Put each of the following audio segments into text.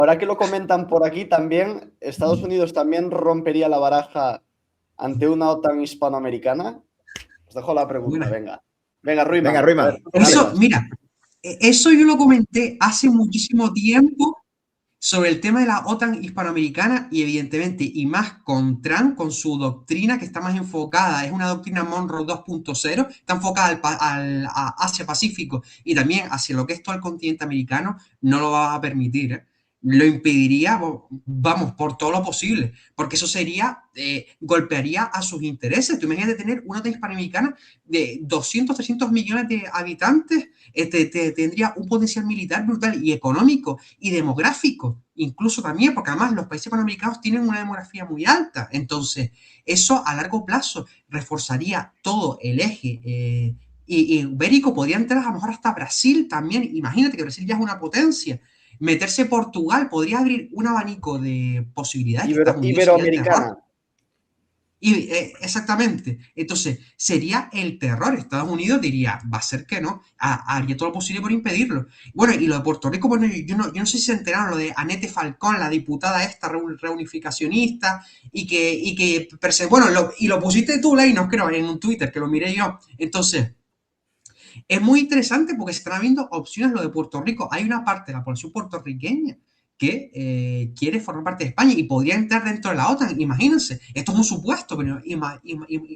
ahora que lo comentan por aquí también, Estados Unidos también rompería la baraja ante una OTAN hispanoamericana. Os dejo la pregunta, Buena. venga. Venga, Ruiman. Venga, Ruiman. Eso, mira, eso yo lo comenté hace muchísimo tiempo sobre el tema de la OTAN hispanoamericana y evidentemente, y más con Trump, con su doctrina que está más enfocada, es una doctrina Monroe 2.0, está enfocada a Asia-Pacífico y también hacia lo que es todo el continente americano, no lo va a permitir, ¿eh? Lo impediría, vamos, por todo lo posible, porque eso sería, golpearía a sus intereses. Tú imagínate tener una OTAN hispanoamericana de 200, 300 millones de habitantes, tendría un potencial militar brutal y económico y demográfico, incluso también, porque además los países panamericanos tienen una demografía muy alta. Entonces, eso a largo plazo reforzaría todo el eje ibérico, podría entrar a lo mejor hasta Brasil también. Imagínate que Brasil ya es una potencia. Meterse Portugal podría abrir un abanico de posibilidades que Estados Unidos sería el terror. Iberoamericana. Y, exactamente. Entonces, sería el terror. Estados Unidos diría, va a ser que no, haría todo lo posible por impedirlo. Bueno, y lo de Puerto Rico, bueno, yo no sé si se enteraron lo de Annette Falcón, la diputada esta reunificacionista, bueno, y lo pusiste tú, Leinos, creo, en un Twitter, que lo miré yo. Entonces, es muy interesante porque se están viendo opciones lo de Puerto Rico. Hay una parte de la población puertorriqueña que quiere formar parte de España y podría entrar dentro de la OTAN. Imagínense, esto es un supuesto, pero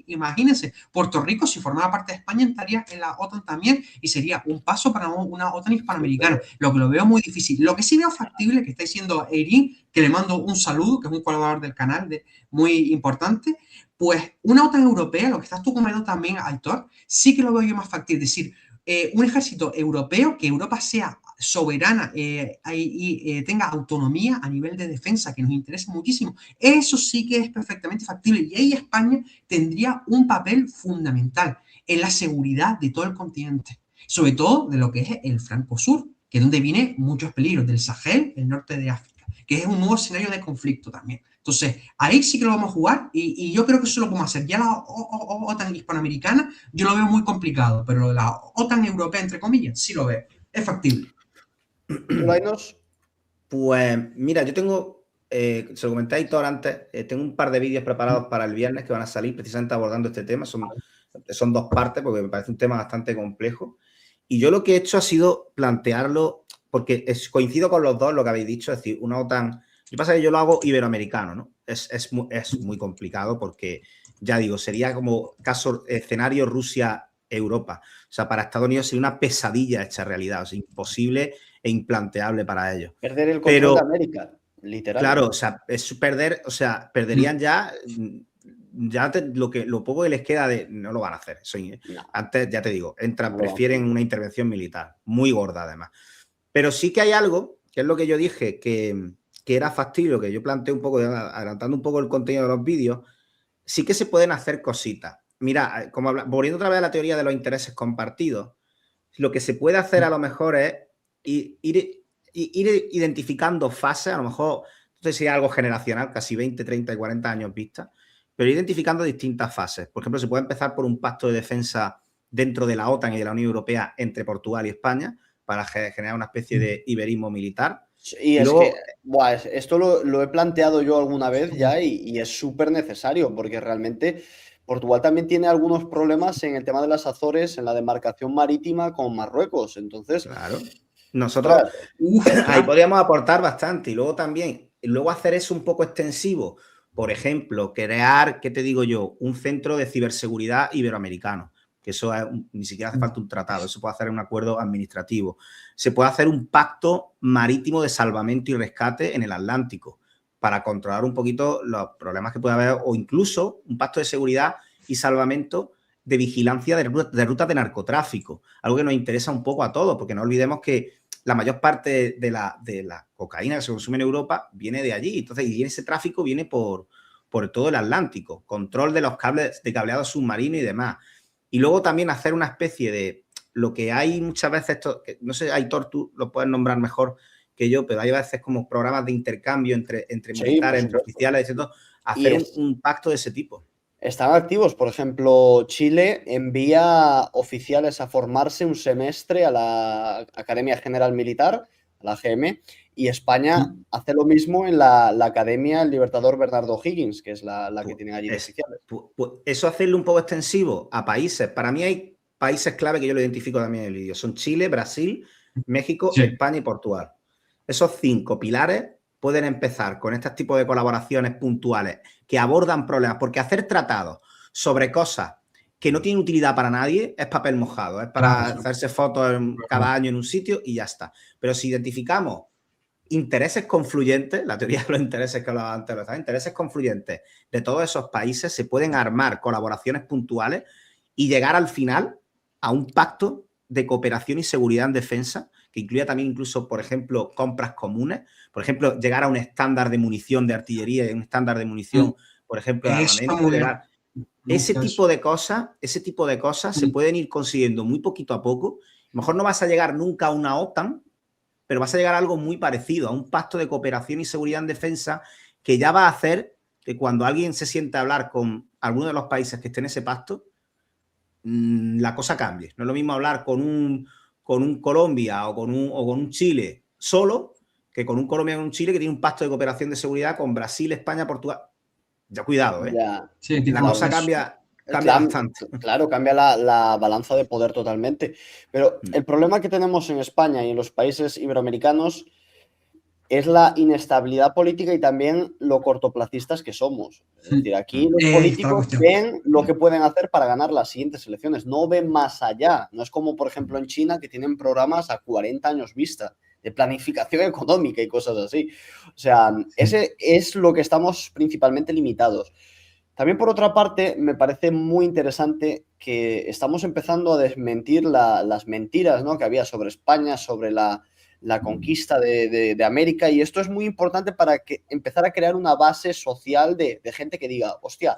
imagínense, Puerto Rico, si formara parte de España, entraría en la OTAN también y sería un paso para una OTAN hispanoamericana. Lo que lo veo muy difícil. Lo que sí veo factible, que está diciendo Eirín, que le mando un saludo, que es un colaborador del canal muy importante, pues una OTAN europea, lo que estás tú comentando también, Aitor, sí que lo veo yo más factible. Es decir, un ejército europeo, que Europa sea soberana y tenga autonomía a nivel de defensa, que nos interesa muchísimo. Eso sí que es perfectamente factible. Y ahí España tendría un papel fundamental en la seguridad de todo el continente, sobre todo de lo que es el flanco sur, que es donde vienen muchos peligros, del Sahel, el norte de África, que es un nuevo escenario de conflicto también. Entonces, ahí sí que lo vamos a jugar y yo creo que eso lo podemos hacer. Ya la OTAN hispanoamericana yo lo veo muy complicado, pero lo de la OTAN europea, entre comillas, sí lo veo. Es factible. Pues mira, yo tengo, se lo comenté a Hitor antes, tengo un par de vídeos preparados para el viernes que van a salir precisamente abordando este tema. Son dos partes porque me parece un tema bastante complejo. Y yo lo que he hecho ha sido plantearlo, porque coincido con los dos lo que habéis dicho, es decir, una OTAN. Lo que pasa es que yo lo hago iberoamericano, ¿no? Es muy complicado porque, ya digo, sería como escenario Rusia-Europa. O sea, para Estados Unidos sería una pesadilla hecha realidad, o sea, imposible e implanteable para ellos. Perder el control de América, literal. Claro, o sea, es perder, o sea, perderían ya lo poco que les queda no lo van a hacer. No. Antes, ya te digo, prefieren una intervención militar, muy gorda además. Pero sí que hay algo, que es lo que yo dije, que era factible, que yo planteé un poco, adelantando un poco el contenido de los vídeos, sí que se pueden hacer cositas. Mira, volviendo otra vez a la teoría de los intereses compartidos, lo que se puede hacer a lo mejor es ir identificando fases, a lo mejor, no sé si es algo generacional, casi 20, 30 y 40 años vista, pero identificando distintas fases. Por ejemplo, se puede empezar por un pacto de defensa dentro de la OTAN y de la Unión Europea entre Portugal y España para generar una especie de iberismo militar. Y luego, que, esto lo he planteado yo alguna vez ya y es súper necesario porque realmente Portugal también tiene algunos problemas en el tema de las Azores, en la demarcación marítima con Marruecos. Entonces, claro. Nosotros ahí podríamos aportar bastante y luego también, hacer eso un poco extensivo. Por ejemplo, crear, ¿qué te digo yo? Un centro de ciberseguridad iberoamericano, que eso ni siquiera hace falta un tratado, eso puede hacer un acuerdo administrativo. Se puede hacer un pacto marítimo de salvamento y rescate en el Atlántico para controlar un poquito los problemas que puede haber o incluso un pacto de seguridad y salvamento de vigilancia de rutas de narcotráfico, algo que nos interesa un poco a todos, porque no olvidemos que la mayor parte de la cocaína que se consume en Europa viene de allí. Entonces, y ese tráfico viene por todo el Atlántico. Control de los cables de cableado submarino y demás. Y luego también hacer una especie de lo que hay muchas veces, no sé, Aitor, tú lo puedes nombrar mejor que yo, pero hay veces como programas de intercambio entre militares, entre oficiales, etc. Hacer un pacto de ese tipo. Están activos, por ejemplo, Chile envía oficiales a formarse un semestre a la Academia General Militar, a la AGM, Y España hace lo mismo en la Academia El Libertador Bernardo Higgins, que es la que tienen allí de oficiales. Eso hacerlo un poco extensivo a países. Para mí hay países clave que yo lo identifico también en el vídeo. Son Chile, Brasil, México, sí, España y Portugal. Esos 5 pilares pueden empezar con este tipo de colaboraciones puntuales que abordan problemas, porque hacer tratados sobre cosas que no tienen utilidad para nadie es papel mojado, es para hacerse fotos cada año en un sitio y ya está. Pero si identificamos intereses confluyentes, la teoría de los intereses que hablaba antes, los intereses confluyentes de todos esos países, se pueden armar colaboraciones puntuales y llegar al final a un pacto de cooperación y seguridad en defensa que incluya también incluso, por ejemplo, compras comunes, por ejemplo, llegar a un estándar de munición de artillería y un estándar de munición, por ejemplo, de armamento. Ese tipo de cosas se pueden ir consiguiendo muy poquito a poco. A lo mejor no vas a llegar nunca a una OTAN, pero vas a llegar a algo muy parecido, a un pacto de cooperación y seguridad en defensa que ya va a hacer que cuando alguien se siente a hablar con alguno de los países que esté en ese pacto, la cosa cambie. No es lo mismo hablar con un Colombia o con un Chile solo que con un Colombia y un Chile que tiene un pacto de cooperación de seguridad con Brasil, España, Portugal. Ya cuidado, ¿eh? Ya. Sí, la cosa cambia bastante. Claro, cambia la balanza de poder totalmente. Pero el problema que tenemos en España y en los países iberoamericanos es la inestabilidad política y también lo cortoplacistas que somos. Es decir, aquí los políticos ven lo que pueden hacer para ganar las siguientes elecciones, no ven más allá. No es como, por ejemplo, en China, que tienen programas a 40 años vista de planificación económica y cosas así. O sea, ese es lo que estamos principalmente limitados. También, por otra parte, me parece muy interesante que estamos empezando a desmentir las mentiras, ¿no?, que había sobre España, sobre la conquista de América, y esto es muy importante para empezar a crear una base social de gente que diga, hostia,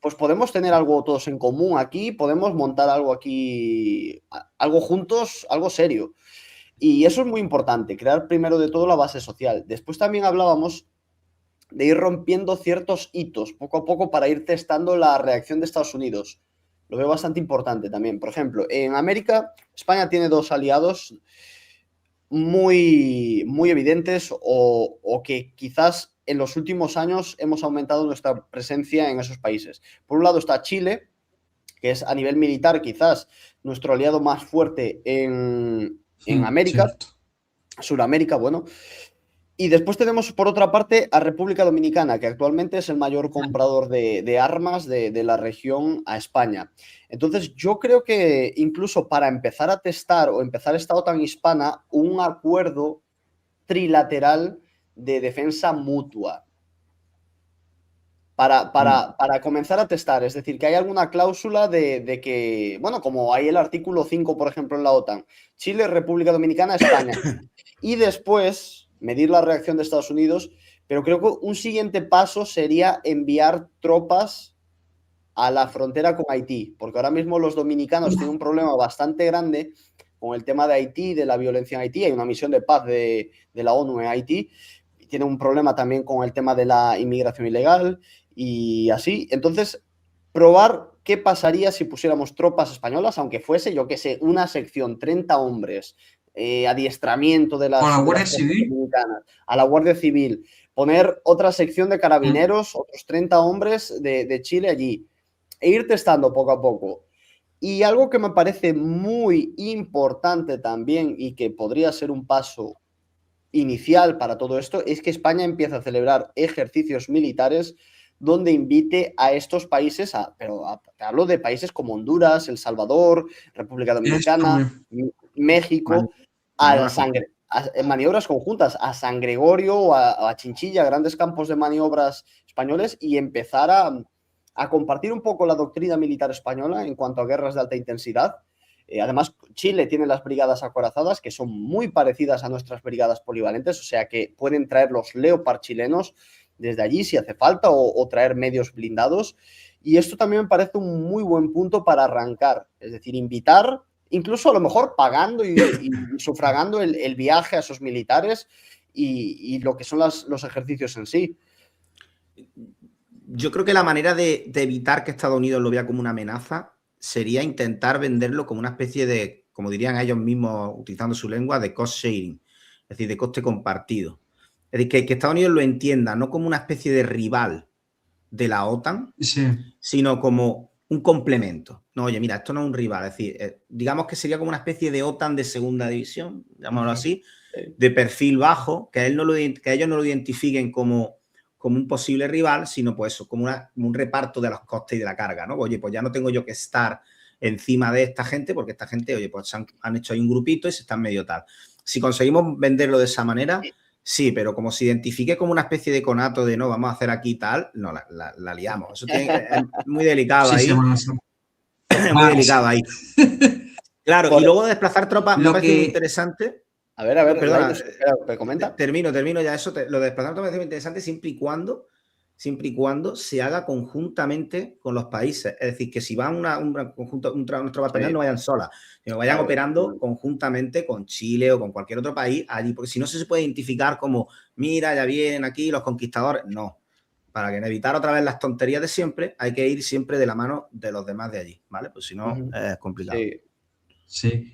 pues podemos tener algo todos en común aquí, podemos montar algo aquí, algo juntos, algo serio. Y eso es muy importante, crear primero de todo la base social. Después también hablábamos de ir rompiendo ciertos hitos poco a poco para ir testando la reacción de Estados Unidos. Lo veo bastante importante también. Por ejemplo, en América, España tiene 2 aliados muy, muy evidentes o que quizás en los últimos años hemos aumentado nuestra presencia en esos países. Por un lado está Chile, que es a nivel militar quizás nuestro aliado más fuerte en América, Suramérica, bueno. Y después tenemos, por otra parte, a República Dominicana, que actualmente es el mayor comprador de armas de la región a España. Entonces, yo creo que incluso para empezar a testar o empezar esta OTAN hispana, un acuerdo trilateral de defensa mutua. Para comenzar a testar, es decir, que hay alguna cláusula de que, bueno, como hay el artículo 5, por ejemplo, en la OTAN, Chile, República Dominicana, España. Y después medir la reacción de Estados Unidos, pero creo que un siguiente paso sería enviar tropas a la frontera con Haití, porque ahora mismo los dominicanos tienen un problema bastante grande con el tema de Haití, de la violencia en Haití. Hay una misión de paz de la ONU en Haití, y tiene un problema también con el tema de la inmigración ilegal y así. Entonces, probar qué pasaría si pusiéramos tropas españolas, aunque fuese, yo que sé, una sección, 30 hombres, adiestramiento de las, a la Guardia Civil, a la Guardia Civil, poner otra sección de carabineros, otros 30 hombres de Chile allí, e ir testando poco a poco. Y algo que me parece muy importante también y que podría ser un paso inicial para todo esto es que España empieza a celebrar ejercicios militares donde invite a estos países, te hablo de países como Honduras, El Salvador, República Dominicana, México, maniobras conjuntas, a San Gregorio o a Chinchilla, grandes campos de maniobras españoles, y empezar a compartir un poco la doctrina militar española en cuanto a guerras de alta intensidad. Además, Chile tiene las brigadas acorazadas, que son muy parecidas a nuestras brigadas polivalentes, o sea que pueden traer los Leopard chilenos desde allí si hace falta, o traer medios blindados. Y esto también me parece un muy buen punto para arrancar, es decir, invitar, incluso a lo mejor pagando y sufragando el viaje a esos militares y lo que son los ejercicios en sí. Yo creo que la manera de evitar que Estados Unidos lo vea como una amenaza sería intentar venderlo como una especie de, como dirían ellos mismos, utilizando su lengua, de cost sharing. es decir, de coste compartido. Es decir, que Estados Unidos lo entienda no como una especie de rival de la OTAN, Sí. sino como un complemento. No, oye, mira, esto no es un rival, es decir, digamos que sería como una especie de OTAN de segunda división, llamémoslo así, de perfil bajo, que ellos no lo identifiquen como un posible rival, sino pues eso, como un reparto de los costes y de la carga, ¿no? Oye, pues ya no tengo yo que estar encima de esta gente, porque esta gente, oye, pues han hecho ahí un grupito y se están medio tal. Si conseguimos venderlo de esa manera, sí, pero como se identifique como una especie de conato de no, vamos a hacer aquí tal, no, la liamos. Eso es muy delicado ahí. Es muy delicado ahí. Claro, y luego desplazar tropas me parece muy interesante. A ver, perdona, comenta. Termino ya eso. Lo de desplazar tropas me parece muy interesante siempre y cuando se haga conjuntamente con los países. Es decir, que si van unas tropas españolas no vayan solas, sino vayan operando conjuntamente con Chile o con cualquier otro país allí, porque si no se puede identificar como, mira, ya vienen aquí los conquistadores. No. Para evitar otra vez las tonterías de siempre, hay que ir siempre de la mano de los demás de allí, ¿vale? Pues si no, es complicado. Sí.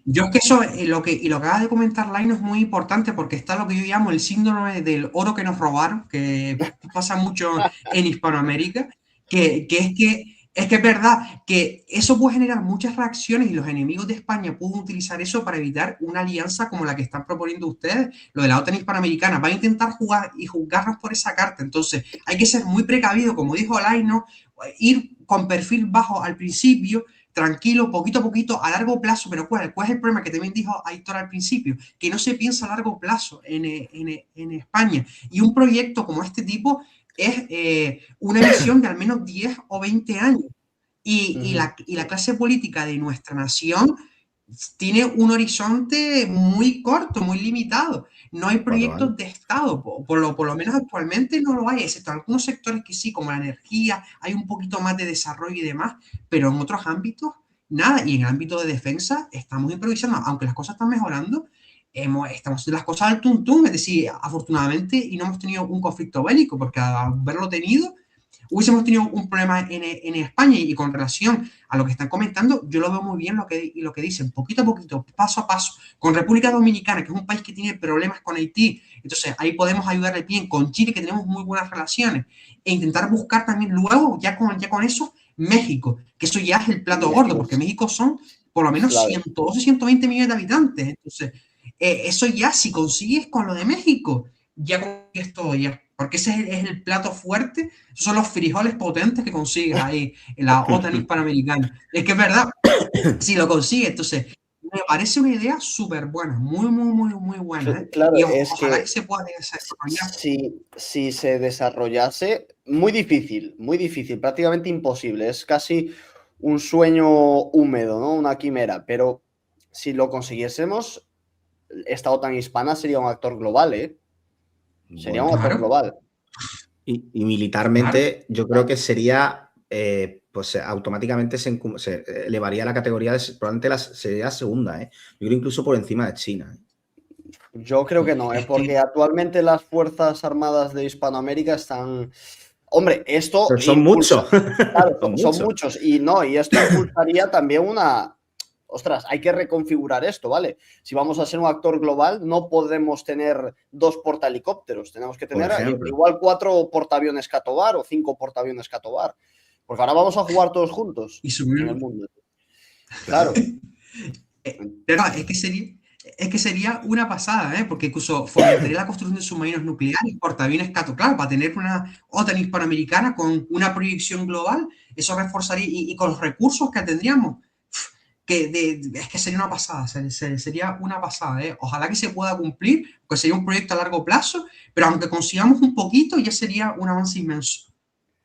Yo es que eso, lo que acaba de comentar Laino es muy importante porque está lo que yo llamo el síndrome del oro que nos robaron, que pasa mucho en Hispanoamérica, que es verdad que eso puede generar muchas reacciones y los enemigos de España pueden utilizar eso para evitar una alianza como la que están proponiendo ustedes, lo de la OTAN hispanoamericana. Van a intentar jugar y juzgarnos por esa carta. Entonces hay que ser muy precavido, como dijo Laino, ir con perfil bajo al principio, tranquilo, poquito a poquito, a largo plazo. Pero ¿cuál es el problema que también dijo Aitor al principio? Que no se piensa a largo plazo en España. Y un proyecto como este tipo es una visión de al menos 10 o 20 años. Y la clase política de nuestra nación tiene un horizonte muy corto, muy limitado. No hay proyectos de Estado, por lo menos actualmente no lo hay, excepto en algunos sectores que sí, como la energía, hay un poquito más de desarrollo y demás, pero en otros ámbitos, nada. Y en el ámbito de defensa estamos improvisando, aunque las cosas están mejorando, estamos haciendo las cosas al tuntún, es decir, afortunadamente, y no hemos tenido un conflicto bélico, porque al haberlo tenido, hubiésemos tenido un problema en España. Y con relación a lo que están comentando, yo lo veo muy bien lo que dicen, poquito a poquito, paso a paso, con República Dominicana, que es un país que tiene problemas con Haití, entonces ahí podemos ayudarle bien, con Chile, que tenemos muy buenas relaciones, e intentar buscar también luego, ya con eso, México, que eso ya es el plato gordo, porque México son por lo menos 112, 120 millones de habitantes. Entonces, eso ya, si consigues con lo de México, ya consigues todo ya. Porque ese es el plato fuerte, esos son los frijoles potentes que consigues ahí en la OTAN hispanoamericana. Es que es verdad, si lo consigues, entonces me parece una idea súper buena, muy, muy, muy, muy buena. Claro, y es ojalá que se pueda desarrollar. Si se desarrollase, muy difícil, prácticamente imposible. Es casi un sueño húmedo, ¿no? Una quimera. Pero si lo consiguiésemos, esta OTAN hispana sería un actor global, ¿eh? Sería un actor global. Y militarmente, yo creo que sería, pues automáticamente se elevaría la categoría probablemente sería segunda, ¿eh? Yo creo incluso por encima de China, ¿eh? Yo creo que no, porque actualmente las Fuerzas Armadas de Hispanoamérica están... Hombre, esto... Pero son muchos. Claro, son muchos. Y esto impulsaría también una... Ostras, hay que reconfigurar esto, ¿vale? Si vamos a ser un actor global, no podemos tener 2 portahelicópteros. Tenemos que tener igual 4 portaaviones Catovar o 5 portaaviones Catovar. Porque ahora vamos a jugar todos juntos en el mundo. Claro. Pero es que sería una pasada, ¿eh? Porque incluso fomentaría la construcción de submarinos nucleares, portaaviones Catovar, claro, para tener una OTAN hispanoamericana con una proyección global. Eso reforzaría, y con los recursos que tendríamos, es que sería una pasada, sería una pasada, ¿eh? Ojalá que se pueda cumplir, porque sería un proyecto a largo plazo, pero aunque consigamos un poquito, ya sería un avance inmenso.